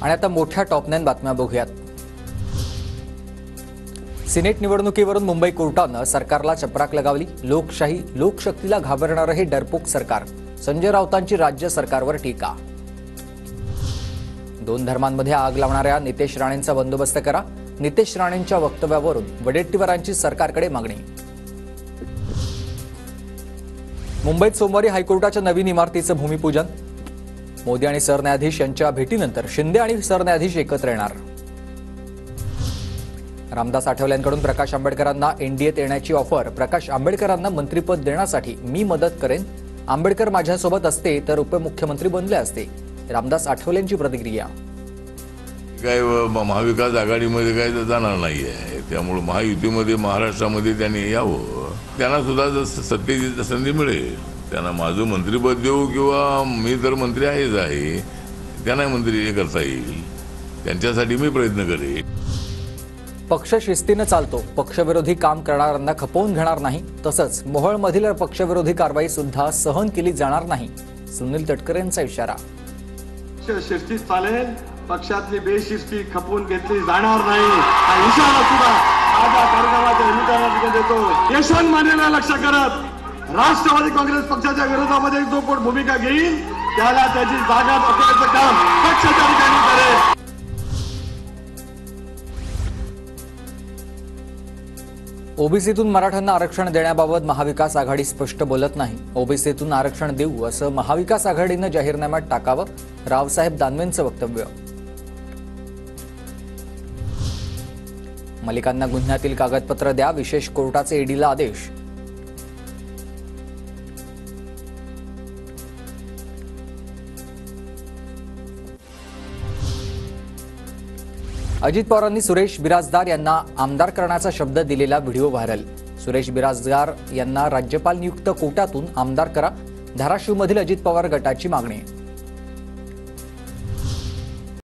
आणि आता मोठ्या टॉप 9 बातम्या बघूयात। सिनेट निवडणुकीवरून मुंबई कोर्टानं सरकारला चपराक लगावली। लोकशाही लोकशक्तीला घाबरणारं हे डरपोक सरकार। संजय राऊतांची राज्य सरकारवर टीका। 2 धर्मांमध्ये आग लावणाऱ्या नितेश राणेंचा बंदोबस्त करा। नितेश राणेंच्या वक्तव्यावरून वडेट्टीवारांची सरकारकडे मागणी। मुंबईत सोमवारी हायकोर्टाच्या नवीन इमारतीचं भूमिपूजन। मोदी आणि सरन्यायाधीश यांच्या भेटीनंतर शिंदे आणि सरन्यायाधीश एकत्र येणार। रामदास आठवलेंकडून प्रकाश आंबेडकरांना एनडीएत येण्याची ऑफर। प्रकाश आंबेडकरांना मंत्रिपद देण्यासाठी मी मदत करेन। आंबेडकर माझ्यासोबत असते तर उपमुख्यमंत्री बनले असते। रामदास आठवलेंची प्रतिक्रिया। काय महाविकास आघाडीमध्ये काय जाणार नाहीये, त्यामुळे महायुतीमध्ये महाराष्ट्रामध्ये त्यांनी यावं। त्यांना सुद्धा जर सत्तेची संधी मिळेल, त्यांना माझं मंत्रिपद देऊ किंवा मी तर मंत्री आहेच आहे, त्यांना मंत्री करता येईल, त्यांच्यासाठी मी प्रयत्न करेन। पक्ष शिस्तीनं चालतो, पक्षविरोधी काम करणाऱ्यांना खपवून घेणार नाही, तसंच मोहोळमधील पक्षविरोधी कारवाई सुद्धा सहन केली जाणार नाही। सुनील तटकरे यांचा इशारा। शिस्तीत चालेल, पक्षातली बेशिस्ती खपवून घेतली जाणार नाही हा इशारा सुद्धा माझ्या कार्यक्रमाच्या निमित्तानं देतो। यशवंत मानेला लक्ष करत राष्ट्रवादी काँग्रेस पक्षाच्या विरोधामध्ये जो कोण भूमिका घेईल त्याला त्याची जागा पकडण्याचं काम पक्षाच्या ठिकाणी करेल। ओबीसीतून मराठ्यांना आरक्षण देण्याबाबत महाविकास आघाडी स्पष्ट बोलत नाही। ओबीसीतून आरक्षण देऊ असं महाविकास आघाडीनं जाहीरनाम्यात टाकावं, रावसाहेब दानवेंचं वक्तव्य। मलिकांना गुन्ह्यातील कागदपत्र द्या, विशेष कोर्टाचे ईडीला आदेश। अजित पवारांनी सुरेश बिराजदार यांना आमदार करण्याचा शब्द दिलेला व्हिडिओ व्हायरल। सुरेश बिराजदार यांना राज्यपाल नियुक्त कोट्यातून आमदार करा, धाराशिवमधील अजित पवार गटाची मागणी।